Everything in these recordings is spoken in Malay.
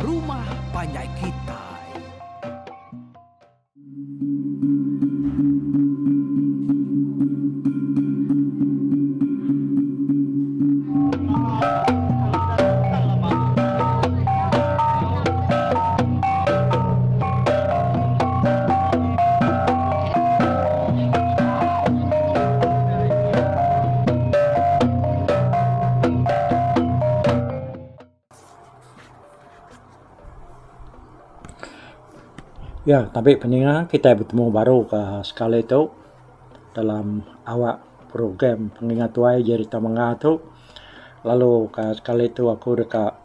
Rumah Panjai Kita. Ya, tapi peningah kita bertemu baru ke sekali itu dalam awak program pengingat tuai cerita mengatu. Lalu ke sekali itu aku dekat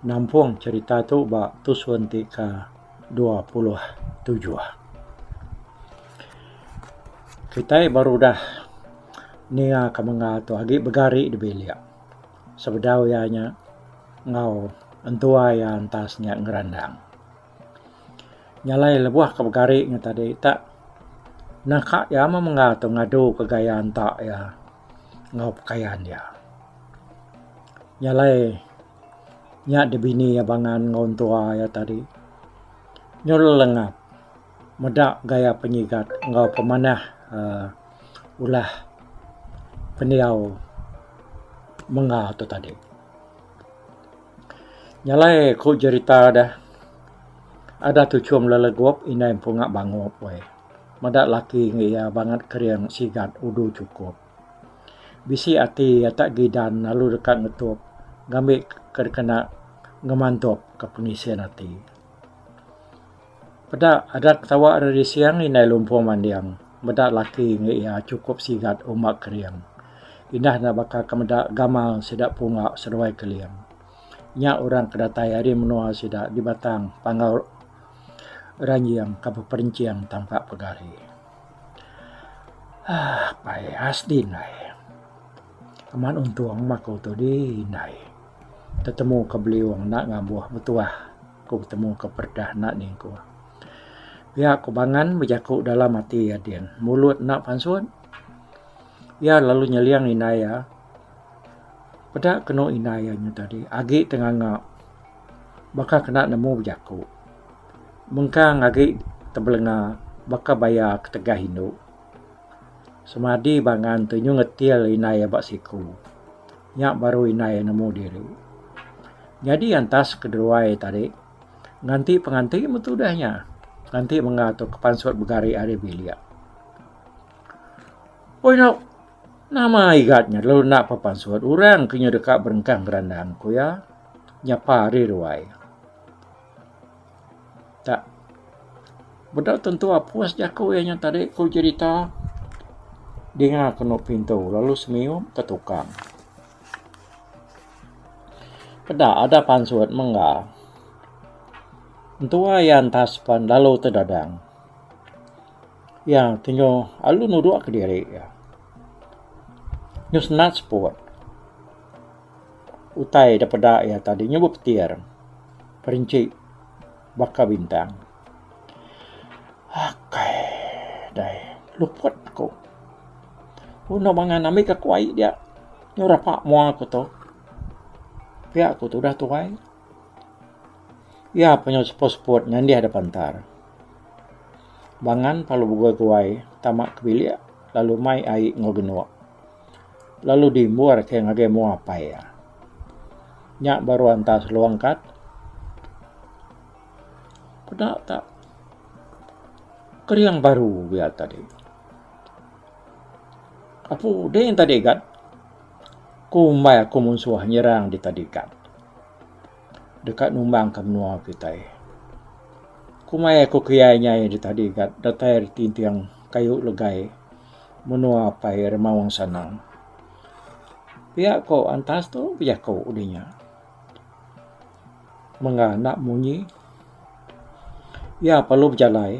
nampung cerita tu bak tu sunti ke 27. Kita baru dah ninga ke mengatu agi begari di belia. Sebedau yanya ngau entua yang tasnya ngerandang. Nyalai lebuah ke begari nga tadi tak nakak ya mengatu ngadu kegayaan tak ya ngau pakaian ya. Nyalai nyak debini abangan ngau tua ya tadi. Nyul lengap medak gaya penyigat ngau pemanah ulah peniau mengatu tadi. Nyalai ku cerita dah ada tu cium lelegup inai pungak bangup we. Madak laki ngia banget keriang sigat udu cukup. Bisi ati tak gidan lalu dekat ngetup. Gambik kena ngemantop ke pengisian hati. Pada ada ketawa dari siang inai lumpur mandiang. Madak laki ngia cukup sigat umak keriang. Indah nak bakal kemedak gamal sidak pungak seruai keliang. Nyak orang kedatai hari menua sidak di batang pangau rangiang kapu perinciang tampak pegari. Payas dinai. Aman untuang mako tu dinai. Tetemu ke beliung nak ngabuah betuah. Ku bertemu ke perdah nak ningku. Ya ku bangan berjakuk dalam hati adien. Mulut nak pansun. Ya lalu nyeliang inaya. Pada kena inayanya tadi. Agi tengah ngak. Bakal kena nemu berjakuk. Mengkang agi tebelenga baka bayar ke tegah Hindu. Semadi bangan tunyu ngetil inaya bak siku. Nyak baru inaya nemu diri. Jadi antas keduai tadi. Nganti penganti metudahnya. Nganti mengatur kepansut begari ada bilia. Oi nak. Nama igatnya lalu nak papansut. Orang kenya dekat berengkang gerandangku ya. Nyapa hari ruai. Tak. Bedak tentu apuas jaku yang tadi ku cerita. Dengar kena pintu lalu semium ke tukang. Bedak ada pansut mengga. Entua yang taspan lalu terdadang. Ya tinggal alu nuduk ke diri ya. Nyus nat sport. Utai daripada ya tadi nyoba petir. Perinci baka bintang. Akai dai luput ko. Uno bangan ambil ke kuai dia. Nyora pak mua aku tu. Pihak aku tu dah tuai. Ya punya sport yang dia ada pantar. Bangan palu bugoi kuai tamak kebilik lalu mai ai ngogenua. Lalu dimuar ke ngage mua apa ya. Nyak baru antas luangkat. Pada tak keriang baru biar tadi. Apu dia yang tadi kat. Kumbai aku musuh nyerang di tadi kat. Dekat numbang ke menua kita. Kumai aku kiainya di tadi kat. Datai tintiang kayu legai. Menua pai remawang sanang. Pihak ko antas tu pihak ko udinya. Menganak munyi. Ya perlu berjalai.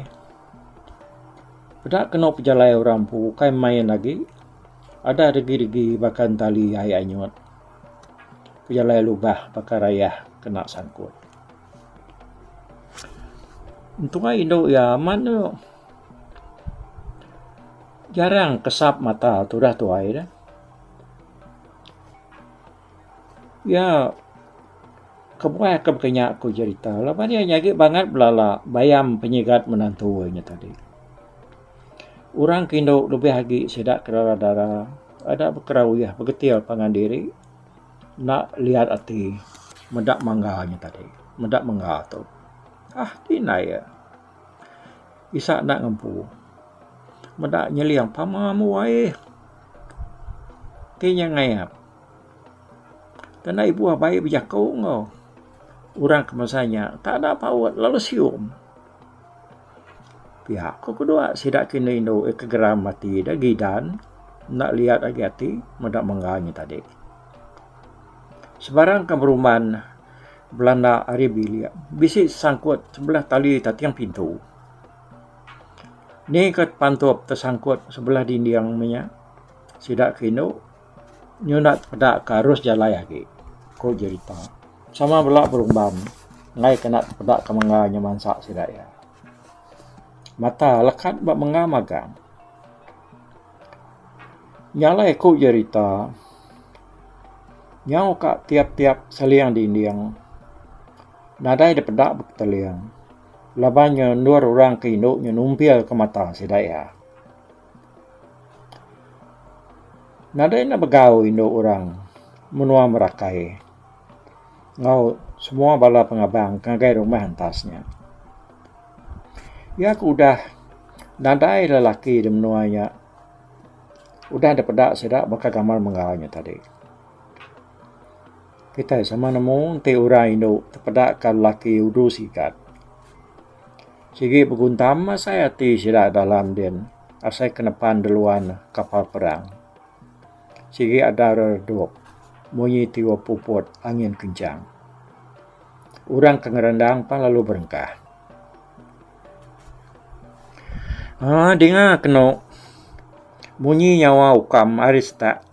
Pada kena berjalai orang pu kai main lagi. Ada regi-regi bahkan tali ayah nyut. Berjalai lubah bakar rayah kena sangkut. Untuk Indo ya mana jarang kesap mata tu dah tuai dah. Ya kebuah ke kenyak ku cerita. Lepas dia nyakit banget belala bayam penyegat menantunya tadi. Orang kindo lebih lagi sedak darah ada berkerawiyah begetil pangan diri nak lihat hati medak mangganya tadi. Medak mangga tu. Dinai ya. Isak nak ngempu. Medak nyeliang pamamu wae. Kenya ngayap. Tanah ibu baik berjakau ngau. Orang kemasanya tak ada apa lalu sium. Pihak ko kedua sidak kini indo kegeram mati dah gidan nak lihat lagi hati medak mengganya tadi. Sebarang keberuman Belanda Arabia bisi sangkut sebelah tali tatiang pintu. Ni kat pantup tersangkut sebelah dinding minyak. Sidak kino nyunat pedak karus jalai lagi. Ko cerita. Sama belak berumban. Ngai kena pedak kemanganya mansak sidak ya. Mata lekat bak mengamagang. Nyalai ku cerita. Nyau kak tiap-tiap seliang dinding. Nadai de pedak berteliang. Labanya nur orang ke induk numpil ke mata sedaya. Nadai nak begau induk orang. Menua merakai. Ngau semua bala pengabang kagai rumah hantasnya. Ya aku udah nadai lelaki di menuanya. Udah ada pedak sedak bakal gambar menggawanya tadi. Kita sama nemu te urai induk terpedak kan lelaki udu sikat. Sigi berguntam saya ti sedak dalam den. Asai kenepan duluan kapal perang. Sigi ada redup. Munyi tiwa puput angin kencang. Orang kengerendang pan lalu berengkah. Dengar kena bunyi nyawa ukam aris tak.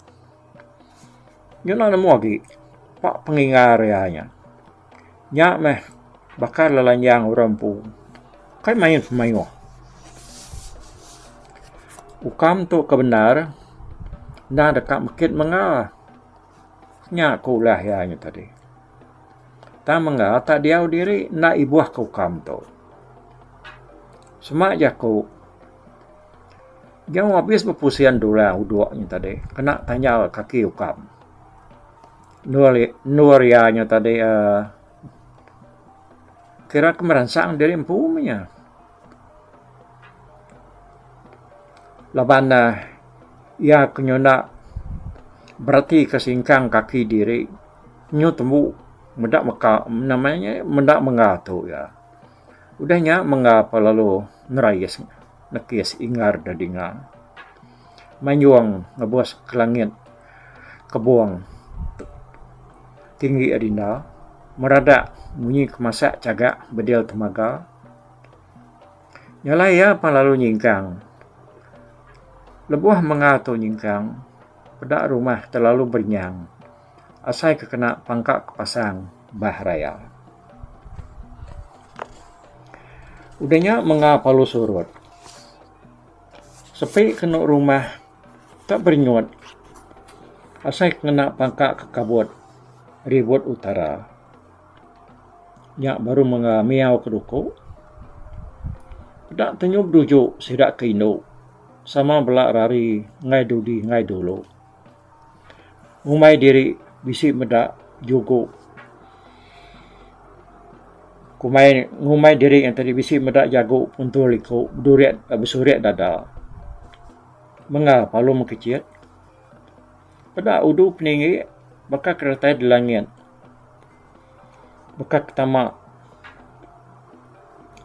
Yuna nemu lagi. Pak pengingar ya. Nyak meh bakar lelanjang orang pu. Kai main pemain. Ukam tu kebenar. Nah dekat mekit mengal. Nyak kulah ya tadi. Tak mengal tak diau diri nak ibuah ke ukam tu. Semak jaku. Jangan habis berpusian dolar uduaknya tadi. Kena tanya kaki ukam. Nurianya tadi kira kemeransang dari empunya. Laban ya kenyona berarti kesingkang kaki diri. Nyu temu mendak meka namanya mendak mengatu ya. Udahnya mengapa lalu ngerayas nekis ingar dadinga. Manyuang ngebos ke langit. Kebuang. Tinggi adinda. Meradak. Bunyi kemasak cagak bedil temaga. Nyalai ya apa lalu nyingkang. Lebuah mengatu nyingkang. Pedak rumah terlalu bernyang. Asai kekena pangkak kepasang bahraya. Udahnya mengapa lu surut. Sepi kena rumah tak bernyut. Asai kena pangkak ke kabut ribut utara. Nyak baru miau ke duku. Pedak tenyub dujuk sidak ke induk. Sama belak rari ngai dudi ngai dulu. Ngumai diri bisi medak jugu. Ngumai diri yang tadi bisi medak jago untuk liku duriat besuriat dada. Mengapa lu mengkecil? Pada udu peninggi bakal kereta di langit. Bakal ketama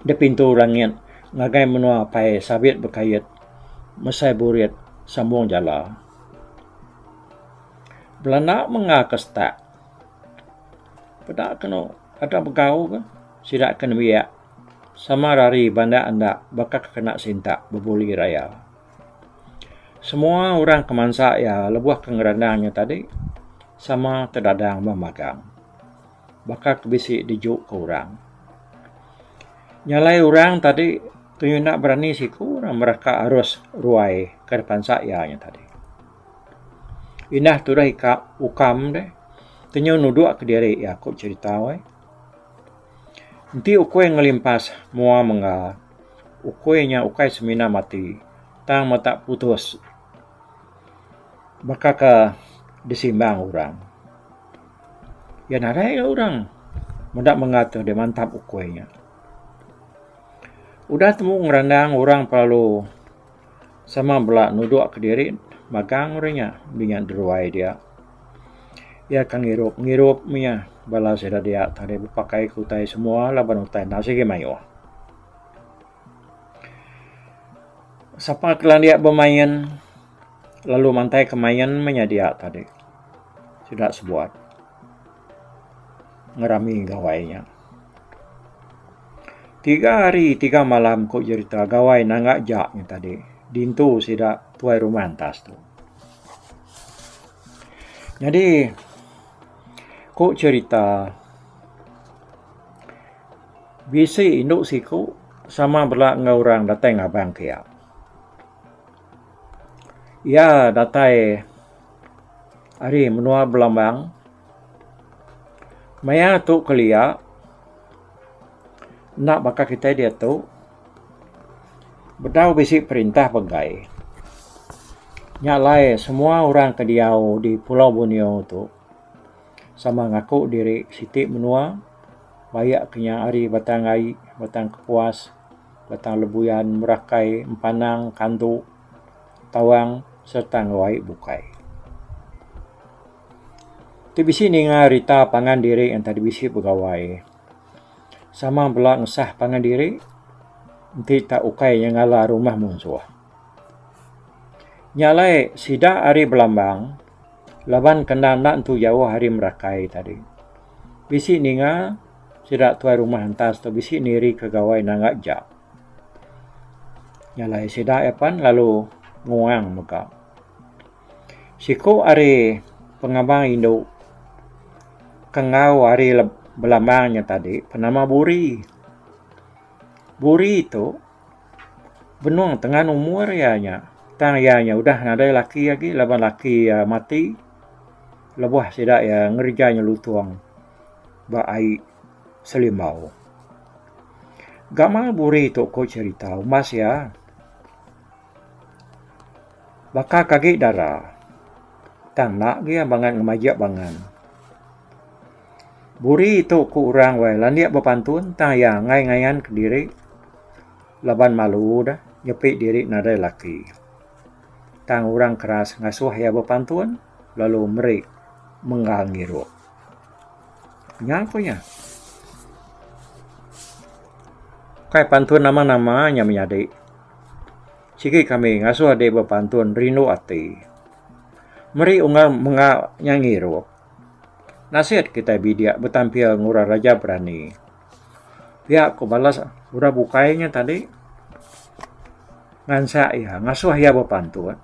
di pintu langit. Ngagai menua pai sabit berkait. Mesai burit sambung jala. Belanda mengakas tak. Pada kena ada begau ke? Sidak kena biak. Sama rari banda anda bakal kena sintak berbuli raya. Semua orang kemansa ya lebuah kengerandangnya tadi sama terdadang memagang. Bakal kebisik dijuk ke orang. Nyalai orang tadi tunjuk nak berani siku mereka harus ruai ke depan saya tadi. Inah tu dah ukam deh. Tunjuk nuduk ke diri ya aku cerita wai. Nanti ukoi ngelimpas mua menga. Ukoinya ukai semina mati. Tang mata putus. Baka ka disimbang orang. Ya narai orang. Mendak mengatur dia mantap ukoinya. Udah temu ngerandang orang perlu sama belak nuduk ke diri. Magang orangnya. Dengan deruai dia. Ya kan ngirup punya. Bala seda dia tadi pakai kutai semua laban utai nasi gemayo. Sapa kelan dia bermain lalu mantai kemayan menyadia tadi. Sudah sebuat. Ngerami gawainya. 3 hari 3 malam kok cerita gawai nangak jaknya tadi. Dintu sida tuai rumah antas tu. Jadi kok cerita bisi induk siku sama belak ngorang datai ngabang kia. Ya datai hari menua belambang maya tu kelia nak baka kita dia tu bedau bisi perintah bagai. Nyalai semua orang kediau di Pulau Borneo tu sama ngaku diri Siti menua bayak kenya hari batang ai batang kepuas batang lebuyan merakai empanang kandu tawang serta ngawai bukai. Ti bisi ninga rita pangan diri yang tadi bisi pegawai. Sama belak ngesah pangan diri nanti tak ukai yang ngala rumah munsuh. Nyalai sida hari belambang laban kena nak tu jauh hari merakai tadi. Bisi ninga sida tuai rumah hantas tu bisi niri kegawai nangak jak. Nyalai sida epan lalu nguang muka. Siku hari pengabang induk kengau hari belambangnya tadi penama Buri. Buri itu benuang tengah umur yanya. Tang yanya udah nada laki lagi laban laki mati. Lebuh sida ya ngerjanya lutuang ba ai selimau. Gamal Buri itu ko cerita mas ya. Baka kaki darah. Tang nak dia bangan ngemajak bangan. Buri itu ku orang wai landiak berpantun tang ya ngai-ngaian ke diri. Laban malu dah nyepik diri nada laki. Tang orang keras ngasuh ya berpantun lalu merik mengangiru. Nyakunya. Kai pantun nama-namanya menyadi. Siki kami ngasuh ade berpantun rindu ati. Meri ungal mengangiru. Nasihat kita bidia betampil ngurah raja berani. Ya aku balas udah bukainya tadi. Ngansa ya ngasuh ya berpantun.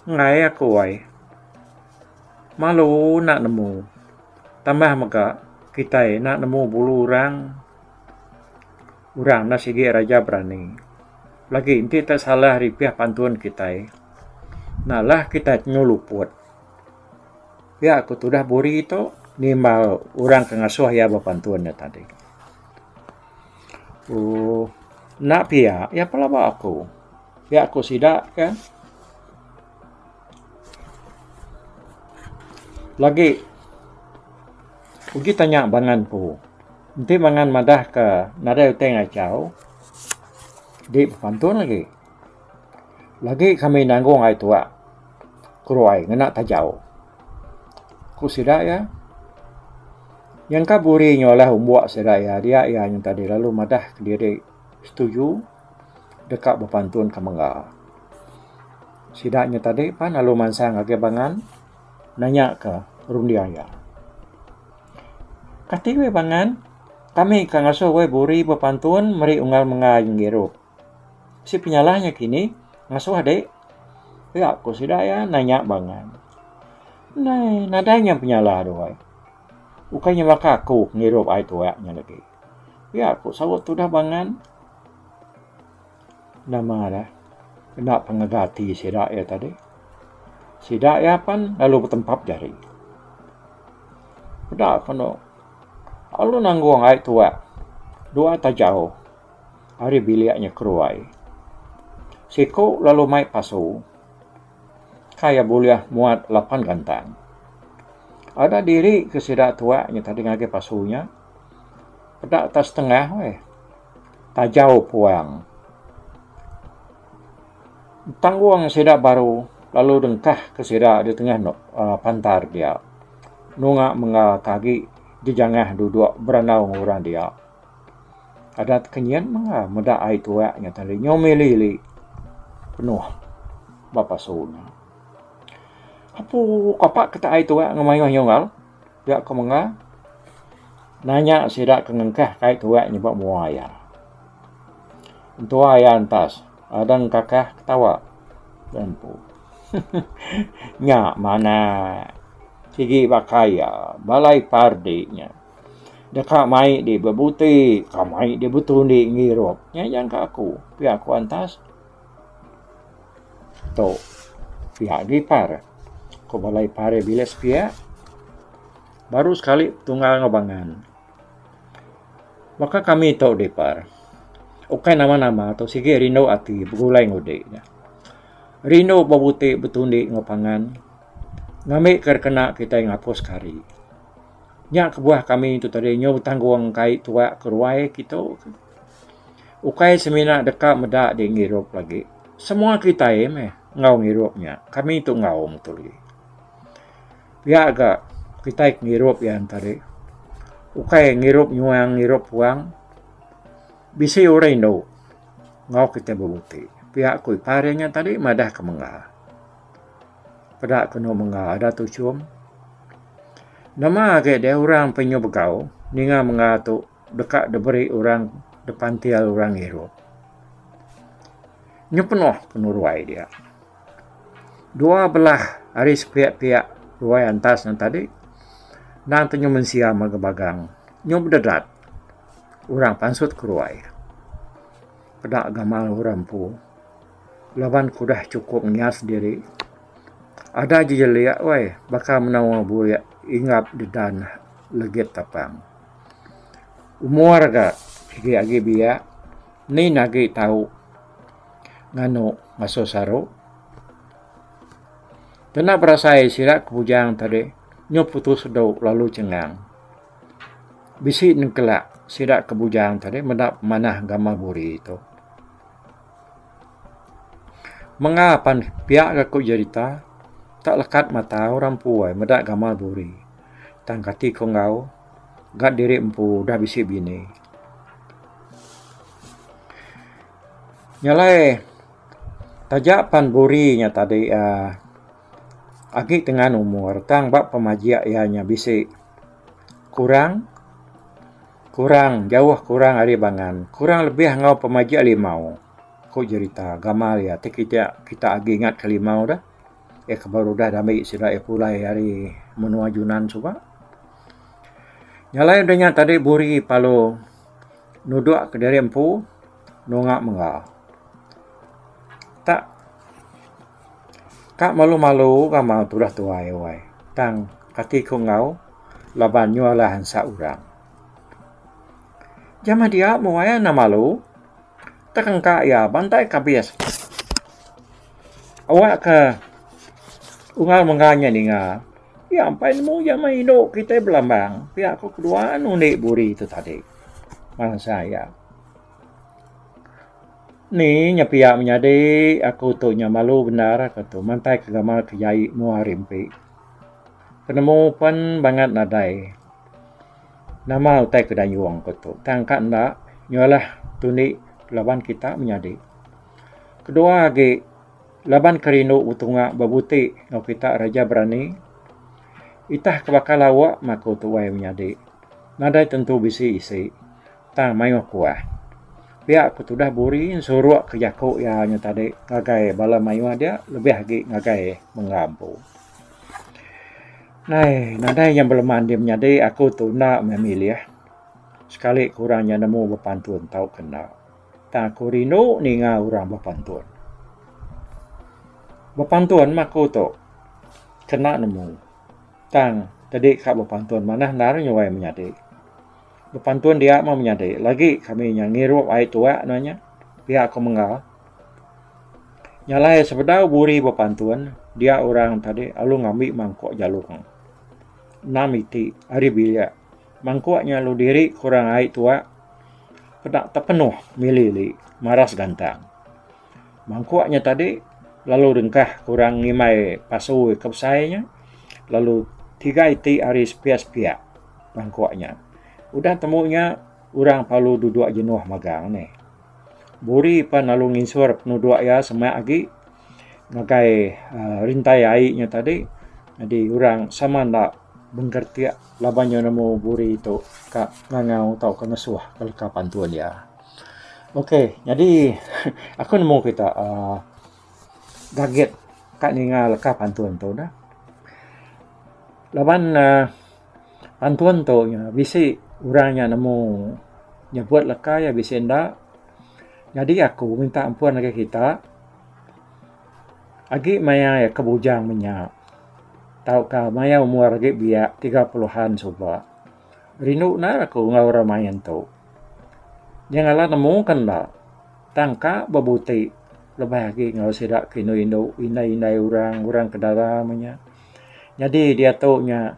Ngai aku wai. Malu nak nemu. Tambah maka kita nak nemu bulu orang. Orang nasigi raja berani. Lagi inti tak salah ripiah pantun kita. Nalah kita nyuluput. Ya aku sudah Buri itu nimbal orang kengasuh ya berpantunnya tadi. Nak pia ya pelaba aku. Ya aku sidak kan. Lagi ugi tanya bangan pu. Nanti bangan madah ke nada uteng acau. Di pantun lagi. Lagi kami nanggung ai tua. Kuruai ngena tajau. Ku sidak ya. Yang ka Buri nyolah umbuak sidak ya dia ya yang tadi lalu madah ke diri setuju dekat berpantun ke mengga. Sidaknya tadi pan lalu mansang age bangan nanya ke rundiaya. Katiwe bangan kami kang aso we Buri berpantun meri ungal mengang ngirup. Si penyalahnya kini ngasuh adek. Ya aku sidak ya nanya bangan. Nah, nadanya penyalah doai. Bukannya maka aku ngirup ai tuaknya lagi. Ya aku sawut tu dah bangan. Nama dah. Kena pengagati sidak ya tadi. Sidak ya pan lalu bertempap jari. Dah kono. Alu nangguang ai tua. Dua tajau. Hari biliaknya keruai. Siko lalu mai pasu. Kaya boleh muat 8 gantang. Ada diri kesidak tua nya tadi ngake pasunya. Pedak atas tengah weh. Tajau puang. Tangguang sidak baru lalu dengkah kesidak di tengah pantar dia. Nunga menga kaki di jangah duduk beranau ngurang dia. Ada kenyan menga medak ai tua nya tadi nyomeli penuh bapa suna. Apu kapak kita ai tua ngamayong yongal. Dia ke menga nanya sidak kengengkah kai tua nya bak muaya. Tua ya antas adang kakah ketawa. Lampu. Nya mana sigi bakaya balai pardinya. Deka mai di bebuti, kamai di betul di ngirop. Nya yang ke aku, pihak aku antas. To, pihak di par. Ko balai pare biles pihak. Baru sekali tunggal ngabangan. Maka kami to di par. Okay nama-nama to sige rino ati begulai ngode. Rino bebuti betul di ngapangan. Ngami kerkena kita yang hapus kari. Nya kebuah kami itu tadi nyo tangguang kai tua keruai kita. Ukai semina dekat medak di ngirop lagi. Semua kita ngau ngiropnya. Kami itu ngau betul. Ya agak kita ngirop yang tadi. Ukai ngirop nyuang ngirop puang. Bisi orang no. Ngau kita bebuti. Pihak kui parenya tadi madah ke menga. Pada kena menga ada tu cium. Nama agak dia orang penyu begau. Ninga menga tu dekat diberi orang depan tial orang ngirop. Nyu penuh ruai dia. Dua belah hari sepihak-pihak ruai antas yang tadi. Nanti nyu mensia magabagang. Nyu berdedat. Orang pansut ke ruai. Pedak gamal orang pu. Lawan kudah cukup ngias diri. Ada jeliak wai. Bakal menawa buyak. Ingap di dan legit tapang. Umur agak. Agi biak. Ni nagi tahu. Ngano ngaso saro. Tena berasai sirak kebujang tadi. Nyo putus sedau lalu cengang. Bisi nengkelak. Sidak kebujang tadi. Mendak manah gamah buri itu. Mengapan pihak aku cerita tak lekat mata orang puai medak gamal buri. Tangkati ko ngau gak diri empu dah bisi bini. Nyalai tajapan buri nya tadi agi dengan umur tang bak pemajia ianya bisi kurang jauh kurang hari bangan kurang lebih ngau pemajia 5. Ko cerita gamal ya kita agi ingat ke 5 dah. Kebaru dah damai sila pulai hari menua junan coba. Nyalai dengan tadi buri palo nuduk ke dari empu nungak menga. Tak kak malu-malu kama tudah tuai wai. Tang kati ko ngau laban nyuala hansa urang. Jama dia muaya na malu. Takang ka ya bantai kabias. Awak ke ungal menganya ni nga. Ya ampai mo ya maino kita belambang. Pihak ko kedua unik buri itu tadi. Malah saya. Ni nya pihak menyadi aku tu nya malu benar aku tu mantai ke gamal ke yai muarimpi. Penemu pun banget nadai. Nama utai ke danyuang ko tu. Tangkat ndak nyalah tuni laban kita menyadi. Kedua lagi laban kerino utunga babuti ngau kita raja berani. Itah kebakal awak mako tuai menyadi. Nadai tentu bisi isi. Tang mayo kuah. Pihak aku tu dah buri suruh ke jakuk ya nya tadi ngagai bala mayo dia lebih lagi ngagai mengampu. Nai, nadai yang belum dia menyadi aku tu nak memilih. Sekali kurangnya nemu berpantun tau kenal. Tang kurino ninga orang berpantun. Berpantun mako tu kena nemu. Tang tadi kak berpantun mana nar nyuai menyadi. Bepantuan dia mau menyadari. Lagi kami yang ngirup air tua nanya. Pihak aku mengal. Nyalai sebedau buri bepantuan. Dia orang tadi alu ngambil mangkuk jalur. Namiti hari bilia. Mangkuknya lu diri kurang air tua. Kedak terpenuh milili. Maras gantang. Mangkuknya tadi lalu dengkah kurang ngimai pasui kepsainya. Lalu 3 iti hari sepiak-sepiak mangkuknya. Udah temunya orang palu duduk jenuh magang nih. Buri pan lalu nginsur penuduk ya sama lagi ngagai rintai airnya tadi. Jadi orang sama ndak mengerti labannya nemu buri itu kak ngangau tau kena suah kalau kapan tuan ya. Oke, jadi aku nemu kita gaget kak ningal kapan tuan tu dah. Laban pantuan tu ya bisi orangnya nemu nyebut leka ya bisi ndak. Jadi aku minta ampun lagi kita. Agi maya ya kebujang minyak. Tahu ka maya umur lagi biak 30-an coba. Rindu na aku ngau ramayan tu. Yang ala nemu kan lah. Tangka babuti. Lebih lagi ngau sidak kino indo inai orang kedalamnya. Jadi dia tahu nya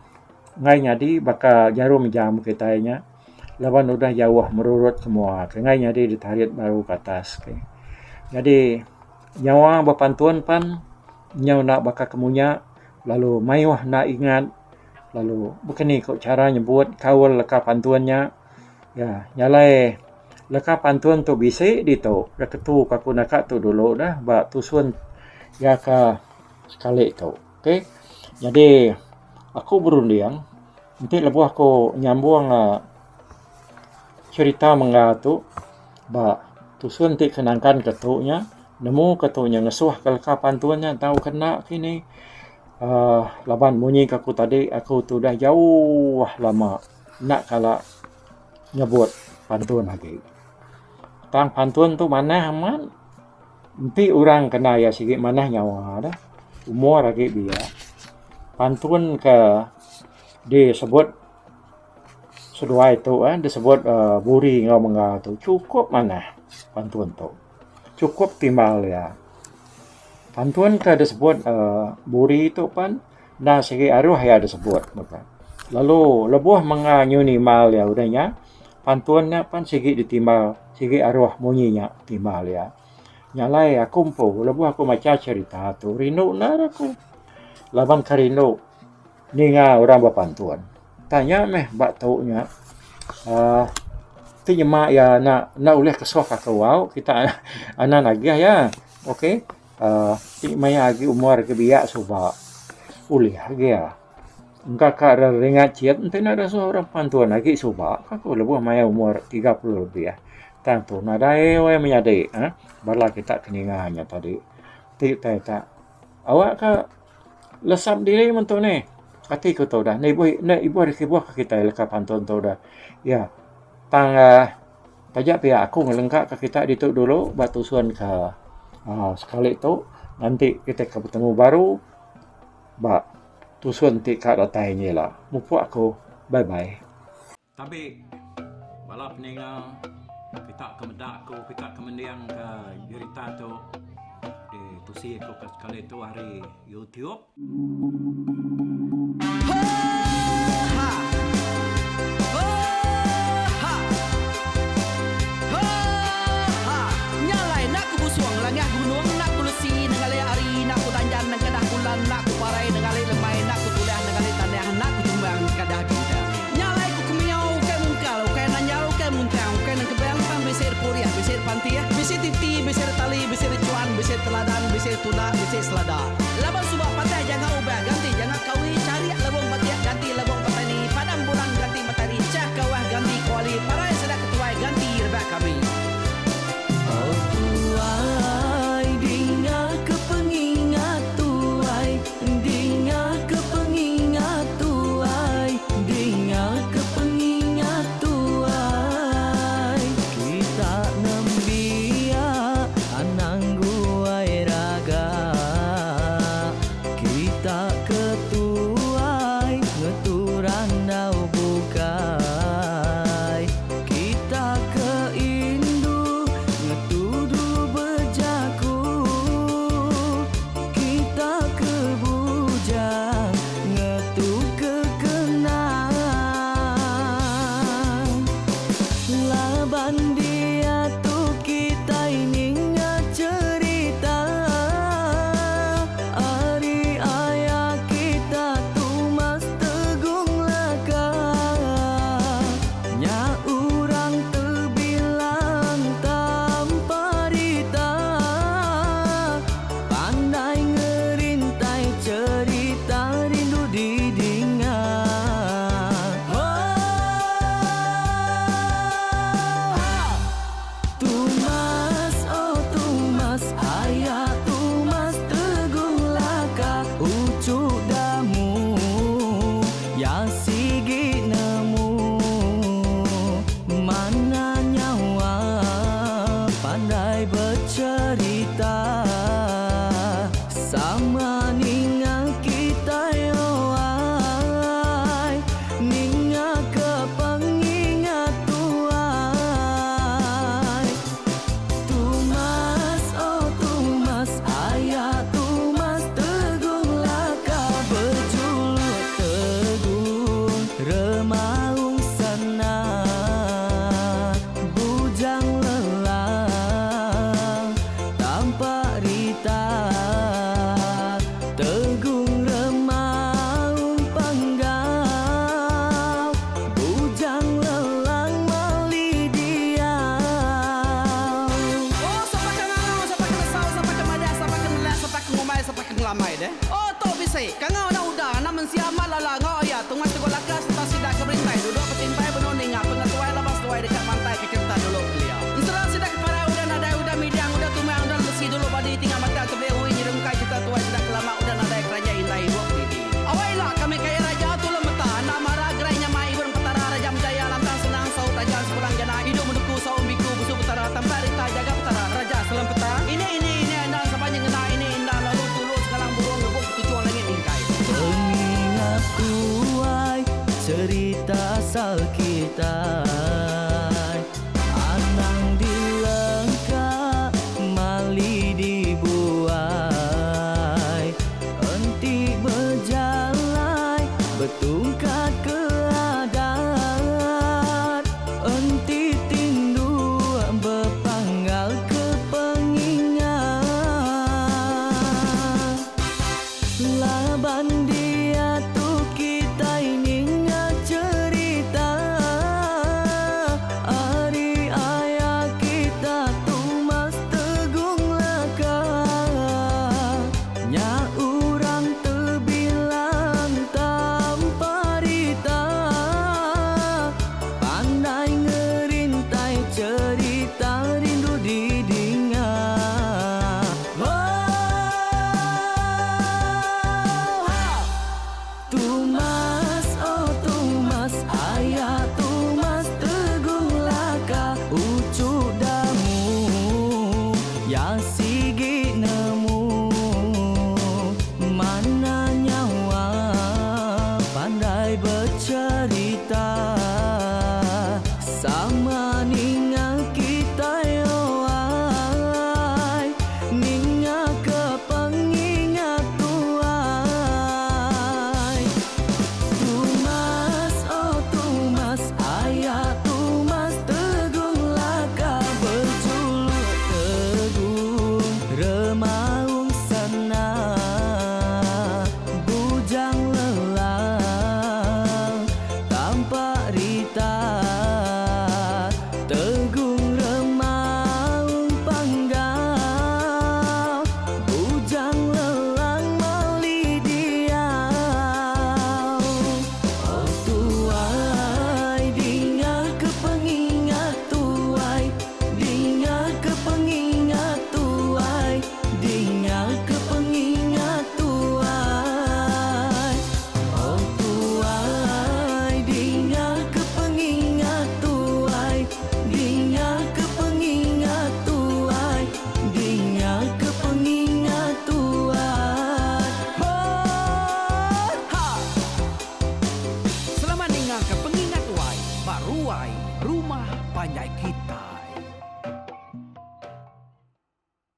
ngai nyadi bakal jarum jam kitanya. Lawan udah jauh merurut semua. Ngai nyadi ditarik baru ke atas. Okay. Jadi nyawa bapantuan pan nyawa nak bakal kemunya. Lalu mayuah nak ingat. Lalu begini kok cara nyebut kawal leka pantuannya. Ya, nyalai leka pantuan tu bisi di tu. Dah ketu kaku nakak tu dulu dah. Bak tusun ya ka sekali tu. Okay. Jadi aku berunding. Nanti lepas aku nyambung cerita mengatu. Bak tusun nanti kenangkan ketunya. Nemu ketunya ngesuh ke leka pantuannya. Tahu kena kini. Laban bunyi aku tadi aku tu dah jauh lama nak kala nyebut pantun lagi. Tang pantun tu mana aman? Nanti orang kena ya sikit mana nyawa dah. Umur lagi dia. Pantun ke disebut sedua itu disebut buri ngau mengal tu cukup mana pantun tu. Cukup timbal ya. Pantun ke disebut buri itu pan dah segi arwah ya disebut maka. Lalu lebuh menganyuni mal ya udahnya. Pantunnya pan segi ditimbal segi arwah munyinya timbal ya. Nyalai aku mpo lebuh aku maca cerita tu rindu nar aku. Laban karindu ninga orang berpantun. Tanya meh bak taunya tu nyemak ya nak uleh kesuh kakau kita anak lagi ya. Okey. Ti maya agi umur ke biak suba ulih agi ya. Engkau kak ringat ciat ente ada seorang pantun lagi suba. Aku lebuh maya umur 30 lebih ya. Tang tu nadai we menyadai bala kita keningannya tadi. Ti tak awak ka lesap diri mentu ni. Ati ku tahu dah. Ibu hari kibuah kita leka pantun tahu dah. Ya. Tang tajak pihak aku ngelengkak ke kita dituk dulu batu suan ke sekali tu nanti kita ketemu baru bak tusun ti kat datainya lah. Mupu aku bye bye. Tapi balap ninga kita kemedak aku kita kemendiang ke cerita tu di tusi aku ke sekali tu hari YouTube. Nak ku parai nengali lemai nak ku kuliah nengali tanah nak ku tumbang kadah bida nyalai ku kumiau ke mungkal ke nanyau ke muntang ke nang kebang pang besir puriah besir pantia besir titi besir tali besir cuan besir teladan besir tuna besir selada laban subak patah jangan ubah ganti jangan kawi cari labung batiak ganti labung petani padang bulan ganti matahari cah kawah ganti kuali parai sedak ketuai ganti rebah kami oh tuai dinga kepengingat ketuai cerita asal kita. Anang dilengkap, mali dibuai, enti berjalan, bertungkat ke adat, enti tindu berpanggal ke pengingat. Laban dia tu kita ini cerita, hari ayah kita tu mas tegung laka, nya urang terbilang tanpa rita, pandai ngerintai cerita rindu didingat. Tumas, oh Tumas, ayah Tumas tegung laka, ucuk damu ya sigi nemu, mana nyawa pandai bercerita sama